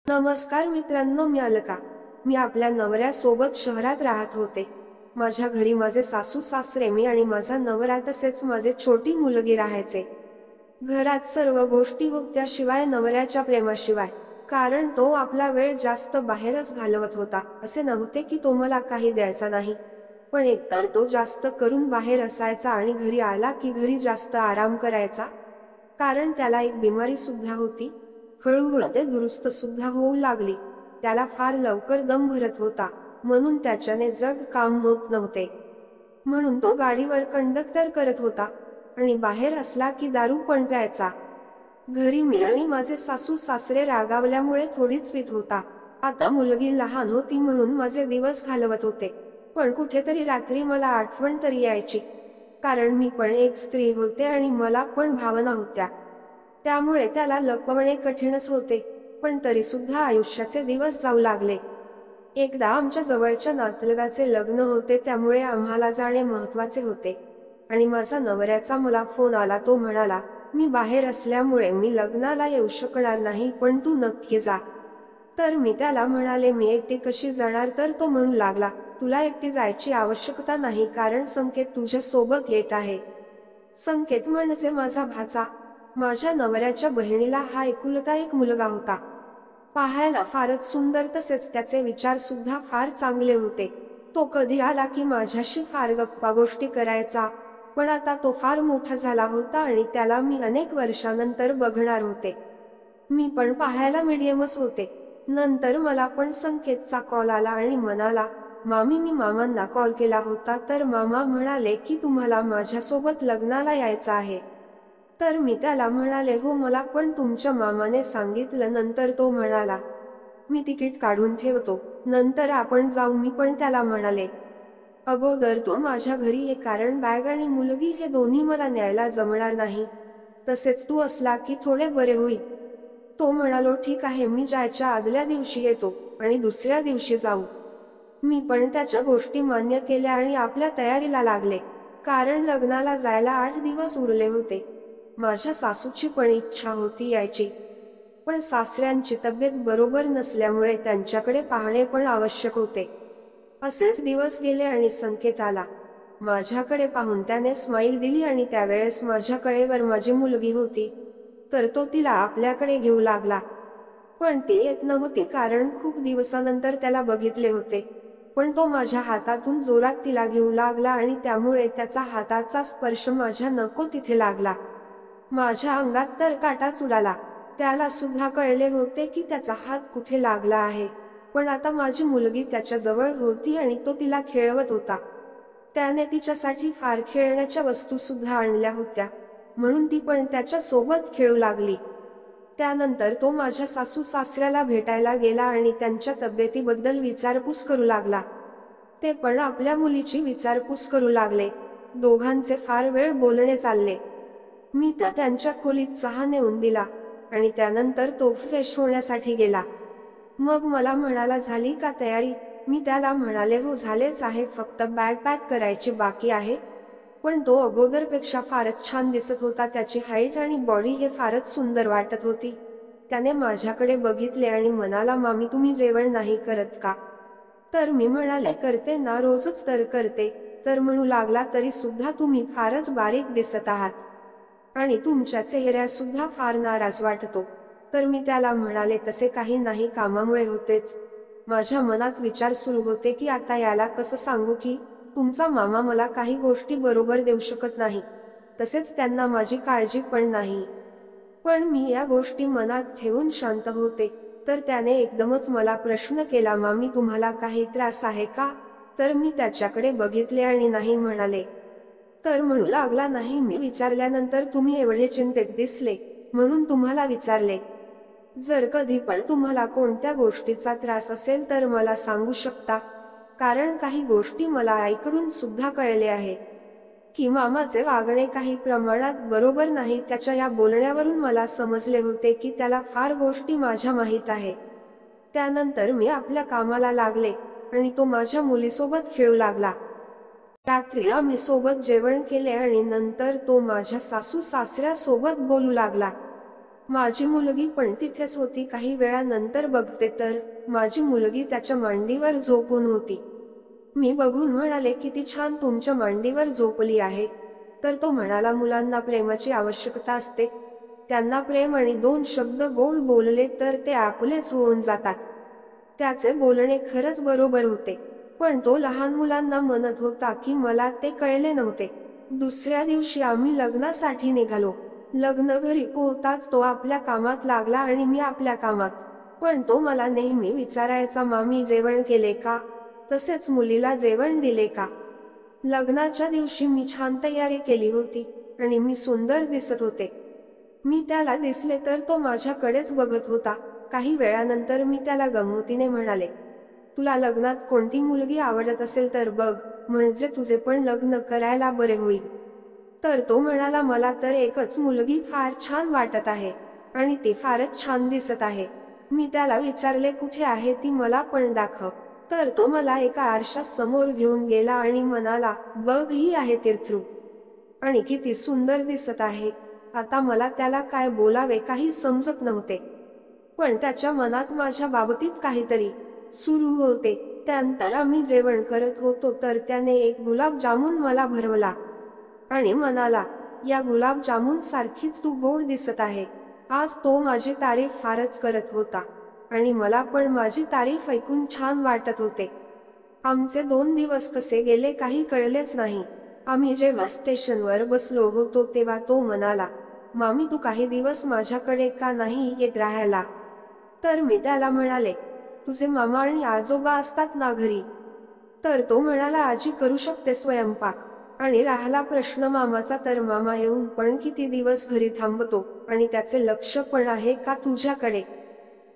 नमस्कार मित्रांनो, मी अलका. मी आपल्या नवऱ्यासोबत शहरात राहत होते. माझ्या घरी माझे सासू सासरे, मी आणि माझा नवरा तसेच माझे छोटी मुलगी राहायचे. घरात सर्व गोष्टी होत्या शिवाय नवऱ्याच्या प्रेमाशिवाय, कारण तो आपला वेळ जास्त बाहेरच घालवत होता. असे नव्हते की तो मला काही द्यायचा नाही, पण एकतर तो जास्त करून बाहेर असायचा आणि घरी आला की घरी जास्त आराम करायचा, कारण त्याला एक बिमारी सुद्धा होती. हळूहळू ते दुरुस्त सुद्धा होऊ लागली. त्याला फार लवकर दम भरत होता, म्हणून त्याच्याने जड काम होत नव्हते. म्हणून तो गाडीवर कंडक्टर करत होता आणि बाहेर असला की दारू पण प्यायचा. घरी मी आणि माझे सासू सासरे रागावल्यामुळे थोडीच पीत होता. आता मुलगी लहान होती म्हणून माझे दिवस घालवत होते, पण कुठेतरी रात्री मला आठवण तरी यायची, कारण मी पण एक स्त्री होते आणि मला पण भावना होत्या. त्यामुळे त्याला लपवणे कठीणच होते, पण तरी सुद्धा आयुष्याचे दिवस जाऊ लागले. एकदा आमच्या जवळच्या नातलगाचे लग्न होते, त्यामुळे आम्हाला जाणे महत्वाचे होते आणि माझा नवऱ्याचा मला फोन आला. तो म्हणाला, मी बाहेर असल्यामुळे मी लग्नाला येऊ शकणार नाही, पण तू नक्की जा. तर मी त्याला म्हणाले, मी एकटी कशी जाणार? तर तो म्हणू लागला, तुला एकटी जायची आवश्यकता नाही, कारण संकेत तुझ्या सोबत येत आहे. संकेत म्हणजे माझा भाचा. माझ्या नवऱ्याच्या बहिणीला हा एकुलता एक मुलगा होता. पाहायला फारच सुंदर, तसेच त्याचे विचार सुद्धा फार चांगले होते. तो कधी आला की माझ्याशी फार गप्पा गोष्टी करायचा, पण आता तो फार मोठा झाला होता आणि त्याला मी अनेक वर्षानंतर बघणार होते. मी पण पाहायला मीडियमच होते. नंतर मला पण संकेतचा कॉल आला आणि म्हणाला, मामी, मी मामांना कॉल केला होता, तर मामा म्हणाले की तुम्हाला माझ्यासोबत लग्नाला यायचं आहे. तर मी त्याला म्हणाले, हो, मला पण तुमच्या मामाने सांगितलं. नंतर तो म्हणाला, मी तिकीट काढून ठेवतो, नंतर आपण जाऊ. मी पण त्याला म्हणाले, अगोदर तो माझ्या घरी ये, कारण बॅग आणि मुलगी हे दोन्ही मला न्यायला जमणार नाही. तसेच तू असला की थोडे बरे होईल. तो म्हणालो, ठीक आहे, मी जायच्या आदल्या दिवशी येतो आणि दुसऱ्या दिवशी जाऊ. मी पण त्याच्या गोष्टी मान्य केल्या आणि आपल्या तयारीला लागले, कारण लग्नाला जायला 8 दिवस उरले होते. माझ्या सासूची पण इच्छा होती यायची, पण सासऱ्यांची तब्येत बरोबर नसल्यामुळे त्यांच्याकडे पाहणे पण आवश्यक होते. असेच दिवस गेले आणि संकेत आला. माझ्याकडे पाहून त्याने स्माईल दिली आणि त्यावेळेस माझ्याकडे वर माझी मुलगी होती, तर तो तिला आपल्याकडे घेऊ लागला. पण ती येत नव्हती, कारण खूप दिवसानंतर त्याला बघितले होते. पण तो माझ्या हातातून जोरात तिला घेऊ लागला आणि त्यामुळे त्याचा हाताचा स्पर्श माझ्या नको तिथे लागला. माझ्या अंगात तर काटाच उडाला. त्याला सुद्धा कळले होते की त्याचा हात कुठे लागला आहे, पण आता माझी मुलगी त्याच्या जवळ होती आणि तो तिला खेळवत होता. त्याने तिच्यासाठी फार खेळण्याच्या वस्तू सुद्धा आणल्या होत्या, म्हणून ती पण त्याच्या सोबत खेळू लागली. त्यानंतर तो माझ्या सासू सासऱ्याला भेटायला गेला आणि त्यांच्या तब्येतीबद्दल विचारपूस करू लागला. ते पण आपल्या मुलीची विचारपूस करू लागले. दोघांचे फार वेळ बोलणे चालले. मी त्यांच्या खोलीत चहा नेऊन दिला आणि त्यानंतर तो फ्रेश होण्यासाठी गेला. मग मला म्हणाला, झाली का तयारी? मी त्याला म्हणाले, हो, झालेच आहे, फक्त बॅग पॅक करायची बाकी आहे. पण तो अगोदरपेक्षा फारच छान दिसत होता. त्याची हाईट आणि बॉडी हे फारच सुंदर वाटत होती. त्याने माझ्याकडे बघितले आणि म्हणाला, मामी, तुम्ही जेवण नाही करत का? तर मी म्हणाले, करते ना, रोजच तर करते. तर म्हणू लागला, तरी सुद्धा तुम्ही फारच बारीक दिसत आहात आणि तुमच्या चेहऱ्यात सुद्धा फार नाराज वाटतो. तर मी त्याला म्हणाले, तसे काही नाही, कामामुळे होतेच. माझ्या मनात विचार सुरू होते की आता याला कसं सांगू की तुमचा मामा मला काही गोष्टी बरोबर देऊ शकत नाही, तसेच त्यांना माझी काळजी पण नाही. पण मी या गोष्टी मनात ठेवून शांत होते. तर त्याने एकदमच मला प्रश्न केला, मामी, तुम्हाला काही त्रास आहे का? तर मी त्याच्याकडे बघितले आणि नाही म्हणाले. तर म्हणू लागला, नाही. मी विचारल्यानंतर तुम्ही एवढे चिंतेत दिसले, म्हणून तुम्हाला विचारले. जर कधी पण तुम्हाला कोणत्या गोष्टीचा त्रास असेल तर मला सांगू शकता, कारण काही गोष्टी मला आईकडून सुद्धा कळले आहे की मामाचे वागणे काही प्रमाणात बरोबर नाही. त्याच्या या बोलण्यावरून मला समजले होते की त्याला फार गोष्टी माझ्या माहीत आहे. त्यानंतर मी आपल्या कामाला लागले आणि तो माझ्या मुलीसोबत खेळू लागला. रात्री आम्ही सोबत जेवण केले आणि नंतर तो माझ्या सासू सासऱ्यासोबत बोलू लागला. माझी मुलगी पण तिथेच होती. काही वेळानंतर बघते तर माझी मुलगी त्याच्या मांडीवर झोपून होती. मी बघून म्हणाले, किती छान तुमच्या मांडीवर झोपली आहे. तर तो म्हणाला, मुलांना प्रेमाची आवश्यकता असते. त्यांना प्रेम आणि दोन शब्द गोड बोलले तर ते आपुलेच होऊन जातात. त्याचे बोलणे खरंच बरोबर होते. पण तो लहान मुलांना म्हणत होता की मला ते कळले नव्हते. दुसऱ्या दिवशी आम्ही लग्नासाठी निघालो. लग्न घरी पोहताच तो आपल्या कामात लागला आणि मी आपल्या कामात. पण तो मला नेहमी विचारायचा, मामी जेवण केले का? तसेच मुलीला जेवण दिले का? लग्नाच्या दिवशी मी छान तयारी केली होती आणि मी सुंदर दिसत होते. मी त्याला दिसले तर तो माझ्याकडेच बघत होता. काही वेळानंतर मी त्याला गंमतीने म्हणाले, तुला लग्नात कोणती मुलगी आवडत असेल तर बघ, म्हणजे तुझे पण लग्न करायला बरे होईल. तर तो म्हणाला, मला तर एकच मुलगी फार छान वाटत आहे आणि ती फारच छान दिसत आहे. मी त्याला विचारले, कुठे आहे ती, मला पण दाखव. तर तो मला एका आरशा समोर घेऊन गेला आणि म्हणाला, बघ ही आहे तीर्थरू आणि किती सुंदर दिसत आहे. आता मला त्याला काय बोलावे काही समजत नव्हते. पण त्याच्या मनात माझ्या बाबतीत काहीतरी सुरू होते. त्यानंतर आम्ही जेवण करत होतो तर त्याने एक गुलाबजामुन मला भरवला आणि म्हणाला, या गुलाबजामुन सारखीच तू गोड दिसत आहे. आज तो माझी तारीफ फारच करत होता आणि मला पण माझी तारीफ ऐकून छान वाटत होते. आमचे 2 दिवस कसे गेले काही कळलेच नाही. आम्ही जेव्हा स्टेशनवर बसलो होतो तेव्हा तो म्हणाला, मामी तू काही दिवस माझ्याकडे का नाही येत राहायला? तर मी त्याला म्हणाले, तुझे मामा आणि आजोबा असतात ना घरी? तर तो म्हणाला, आजी करू शकते स्वयंपाक. आणि राहिला प्रश्न मामाचा, तर मामा येऊन पण किती दिवस घरी थांबतो आणि त्याचे लक्ष पण आहे का तुझ्याकडे?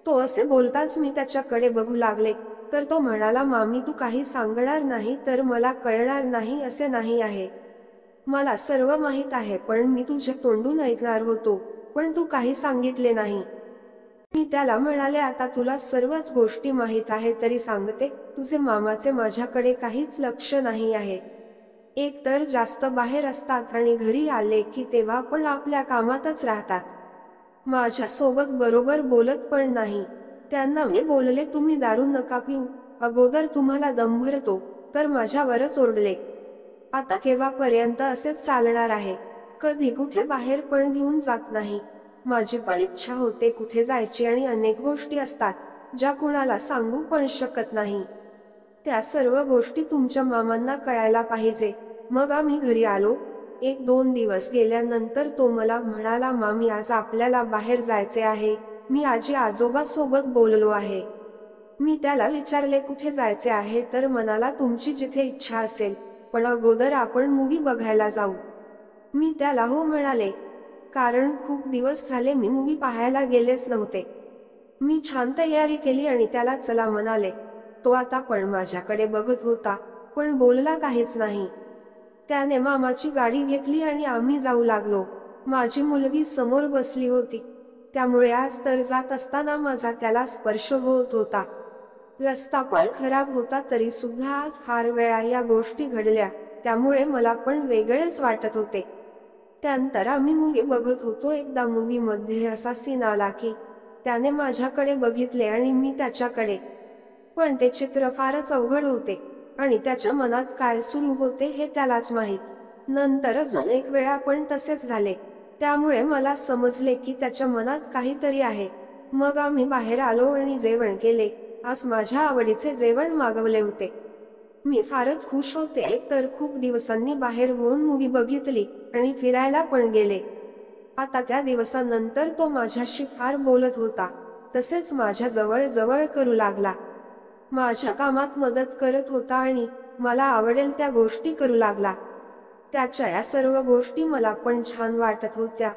तो असे बोलताच मी त्याच्याकडे बघू लागले. तर तो म्हणाला, मामी तू काही सांगणार नाही तर मला कळणार नाही असे नाही आहे. मला सर्व माहित आहे, पण मी तुझ्या तोंडून ऐकणार होतो, पण तू काही सांगितले नाही. मी त्याला म्हणाले, आता तुला सर्वच गोष्टी माहित आहे तरी सांगते, तुझे मामाचे माझ्याकडे काहीच लक्ष नाही आहे. एक तर जास्त बाहेर असतात आणि घरी आले की तेव्हा पण आपल्या कामातच राहतात. माझ्या सोबत बरोबर बोलत पण नाही. त्यांना मी बोलले, तुम्ही दारू नका पिऊ, अगोदर तुम्हाला दम भरतो, तर माझ्यावरच ओरडले. आता केव्हापर्यंत असेच चालणार आहे? कधी कुठे बाहेर पण घेऊन जात नाही. माझी पण इच्छा होते कुठे जायची आणि अनेक गोष्टी असतात ज्या कुणाला सांगू पण शकत नाही. त्या सर्व गोष्टी तुमच्या मामांना कळायला पाहिजे. मग आम्ही घरी आलो. 1-2 दिवस गेल्यानंतर तो मला म्हणाला, मामी आज आपल्याला बाहेर जायचे आहे. मी आजी आजोबा सोबत बोललो आहे. मी त्याला विचारले, कुठे जायचे आहे? तर म्हणाला, तुमची जिथे इच्छा असेल, पण अगोदर आपण मूवी बघायला जाऊ. मी त्याला हो म्हणाले, कारण खूप दिवस झाले मी मूवी पाहायला गेलेच नव्हते. मी छान तयारी केली आणि त्याला चला म्हणाले. तो आता पण माझ्याकडे बघत होता, पण बोलला काहीच नाही. त्याने मामाची गाडी घेतली आणि आम्ही जाऊ लागलो. माझी मुलगी समोर बसली होती, त्यामुळे आज तर जात असताना माझा त्याला स्पर्श होत होता. रस्ता पण खराब होता तरी सुद्धा आज फार वेळा या गोष्टी घडल्या, त्यामुळे मला पण वेगळेच वाटत होते. त्यानंतर आम्ही मूवी बघत होतो. एकदा मूवी मध्ये असा सीन आला की त्याने माझ्याकडे बघितले आणि मी त्याच्याकडे. पण ते चित्र फारच अवघड होते आणि त्याच्या मनात काय सुरू होते हे त्यालाच माहीत. नंतर अजून एक वेळा पण तसेच झाले, त्यामुळे मला समजले की त्याच्या मनात काहीतरी आहे. मग आम्ही बाहेर आलो आणि जेवण केले. आज माझ्या आवडीचे जेवण मागवले होते. मी फारच खुश होते. एकतर खूप दिवसांनी बाहेर होऊन मूवी बघितली आणि फिरायला पण गेले. आता त्या दिवसानंतर तो माझ्याशी फार बोलत होता, तसेच माझ्या जवळ जवळ करू लागला. माझ्या कामात मदत करत होता आणि मला आवडेल त्या गोष्टी करू लागला. त्याच्या या सर्व गोष्टी मला पण छान वाटत होत्या,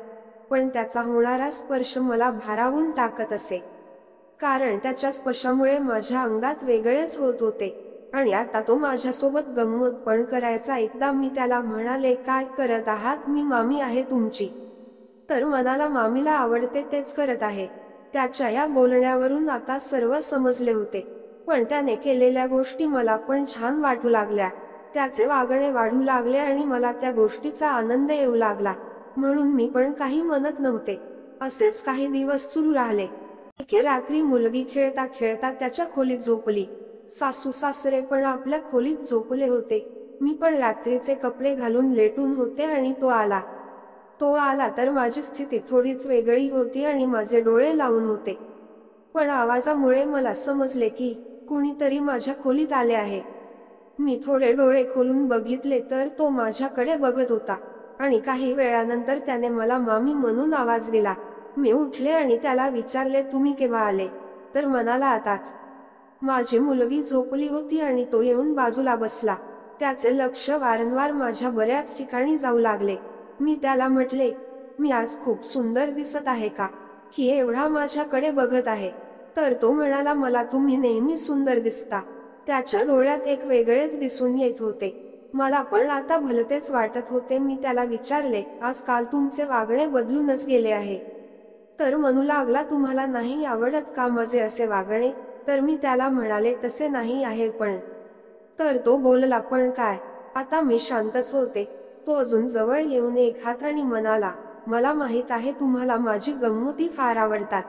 पण त्याचा होणारा स्पर्श मला भारावून टाकत असे. कारण त्याच्या स्पर्शामुळे माझ्या अंगात वेगळेच होत होते आणि आता तो माझ्यासोबत गंमत पण करायचा. एकदा मी त्याला म्हणाले, काय करत आहात? मी मामी आहे तुमची. तर म्हणाला, मामीला आवडते तेच करत आहे. त्याच्या या बोलण्यावरून आता सर्व समजले होते, पण त्याने केलेल्या गोष्टी मला पण छान वाटू लागल्या. त्याचे वागणे वाढू लागले आणि मला त्या गोष्टीचा आनंद येऊ लागला, म्हणून मी पण काही म्हणत नव्हते. असेच काही दिवस सुरू राहिले. एके रात्री मुलगी खेळता खेळता त्याच्या खोलीत झोपली. सासू सासरे पण आपल्या खोलीत झोपले होते. मी पण रात्रीचे कपडे घालून लेटून होते आणि तो आला तर माझी स्थिती थोडीच वेगळी होती आणि माझे डोळे लावून होते. पण आवाजामुळे मला समजले की कुणीतरी माझ्या खोलीत आले आहे. मी थोडे डोळे खोलून बघितले तर तो माझ्याकडे बघत होता आणि काही वेळानंतर त्याने मला मामी म्हणून आवाज दिला. मी उठले आणि त्याला विचारले, तुम्ही केव्हा आले? तर म्हणाला, आताच. माझी मुलगी झोपली होती आणि तो येऊन बाजूला बसला. त्याचे लक्ष वारंवार माझ्या बऱ्याच ठिकाणी जाऊ लागले. मी त्याला म्हटले, मी आज खूप सुंदर दिसत आहे का, की एवढा माझ्याकडे बघत आहे? तर तो म्हणाला, मला तुम्ही नेहमी सुंदर दिसता. त्याच्या डोळ्यात एक वेगळेच दिसून येत होते. मला पण आता भलतेच वाटत होते. मी त्याला विचारले, आजकाल तुमचे वागणे बदलूनच गेले आहे. तर म्हणू लागला, तुम्हाला नाही आवडत का माझे असे वागणे? तर मी त्याला म्हणाले, तसे नाही आहे पण. तर तो बोलला, पण काय? आता मी शांतच होते. तो अजून जवळ येऊन एक हात आणि म्हणाला, मला माहित आहे तुम्हाला माझी गंमती फार आवडतात.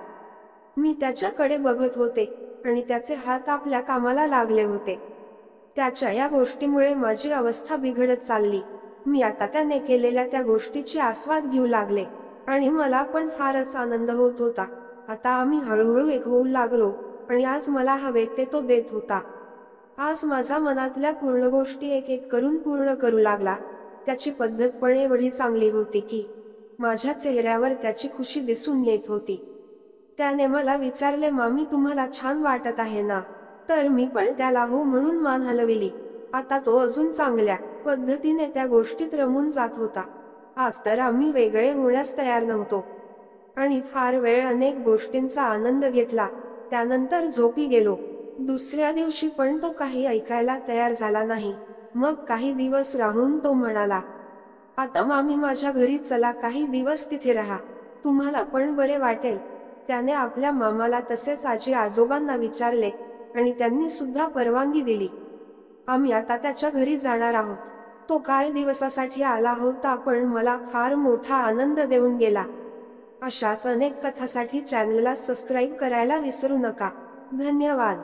मी त्याच्याकडे बघत होते आणि त्याचे हात आपल्या कामाला लागले होते. त्याच्या या गोष्टीमुळे माझी अवस्था बिघडत चालली. मी आता त्याने केलेल्या त्या गोष्टीची आस्वाद घेऊ लागले आणि मला पण फारच आनंद होत होता. आता आम्ही हळूहळू एक होऊ लागलो आणि आज मला हवे ते तो देत होता. आज माझ्या मनातल्या पूर्ण गोष्टी एक एक करून पूर्ण करू लागला. त्याची पद्धत पण एवढी चांगली होती की माझ्या चेहऱ्यावर त्याची खुशी दिसून येत होती. त्याने मला विचारले, मामी तुम्हाला छान वाटत आहे ना? तर मी पण त्याला हो म्हणून मान हलविली. आता तो अजून चांगल्या पद्धतीने त्या गोष्टीत रमून जात होता. आज तर आम्ही वेगळे होण्यास तयार नव्हतो आणि फार वेळ अनेक गोष्टींचा आनंद घेतला. त्यानंतर झोपी गेलो. दुसऱ्या दिवशी पण तो काही ऐकायला तयार झाला नाही. मग काही दिवस राहून तो म्हणाला, आता मामी माझ्या घरी चला, काही दिवस तिथे राहा, तुम्हाला पण बरे वाटेल. त्याने आपल्या मामाला तसेच आजी आजोबांना विचारले आणि त्यांनी सुद्धा परवानगी दिली. आम्ही आता त्याच्या घरी जाणार आहोत. तो काही दिवसासाठी आला होता पण मला फार मोठा आनंद देऊन गेला. अशाच अनेक कथांसाठी चॅनलला सबस्क्राईब करायला विसरू नका. धन्यवाद.